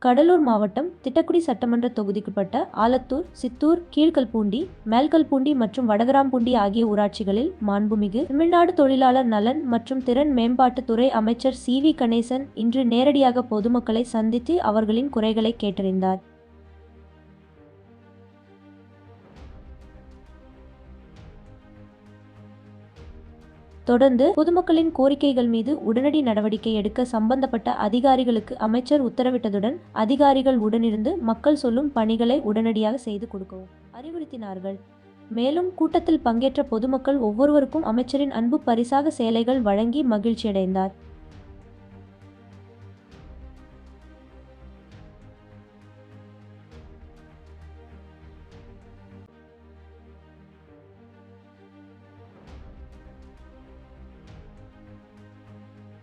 கடலூர் மாவட்டம் திட்டக்குடி சட்டமன்ற தொகுதிக்குட்பட்ட ஆலத்தூர், சித்தூர், கீழ்கல்பூண்டி, மேல்கல்பூண்டி மற்றும் வடகராம்பூண்டி ஆகிய ஊராட்சிகளில் மாண்புமிகு தமிழ்நாடு தொழிலாளர் நலன் மற்றும் திறன் மேம்பாட்டுத் துறை அமைச்சர் சி.வி. கணேசன் இன்று நேரடியாக பொதுமக்களை சந்தித்து அவர்களின் குறைகளை கேட்டறிந்தார். தொடர்ந்து பொதுமக்களின் கோரிக்கைகள் மீது உடனடி நடவடிக்கை எடுக்க சம்பந்தப்பட்ட அதிகாரிகளுக்கு அமைச்சர் உத்தரவிட்டதுடன் அதிகாரிகள் உடனிருந்து மக்கள் சொல்லும் பணிகளை உடனடியாக செய்து கொடுக்கவும் அறிவுறுத்தினார்கள். மேலும் கூட்டத்தில் பங்கேற்ற பொதுமக்கள் ஒவ்வொருவருக்கும் அமைச்சரின் அன்பு பரிசாக சேலைகள் வழங்கி மகிழ்ச்சியடைந்தார்.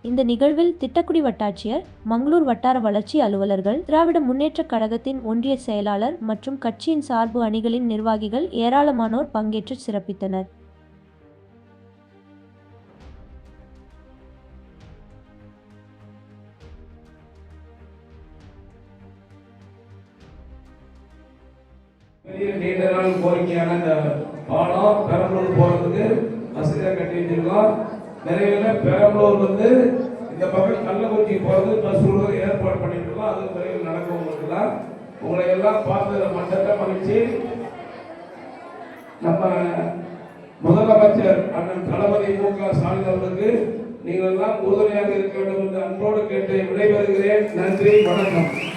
இந்த நிகழ்வில் திட்டக்குடி வட்டாட்சியர், மங்களூர் வட்டார வளர்ச்சி அலுவலர்கள், திராவிட முன்னேற்றக் கழகத்தின் ஒன்றிய செயலாளர் மற்றும் கட்சியின் சார்பு அணிகளின் நிர்வாகிகள் ஏராளமானோர் பங்கேற்று சிறப்பித்தனர். நீண்ட நாள் கோரிக்கையான இந்த பாலம் பெரம்பலூர் போறதுக்கு வசதியாக கட்டி வச்சிருக்கோம். நிறைய பெரம்பலூர் இந்த பக்கம் கள்ளக்குறிச்சி போறது பஸ் ஏற்பாடு பண்ணிட்டு இருக்கோம். அது விரைவில் நடக்கும். உங்களுக்குலாம் உங்களை எல்லாம் பார்த்து மட்டத்தை மகிழ்ச்சி. நம்ம முதலமைச்சர் அண்ணன் தளபதி மு.க. ஸ்டாலின் அவர்களுக்கு நீங்கள் எல்லாம் உறுதுணையாக இருக்க வேண்டும் என்று அன்போடு கேட்டு விடைபெறுகிறேன். நன்றி, வணக்கம்.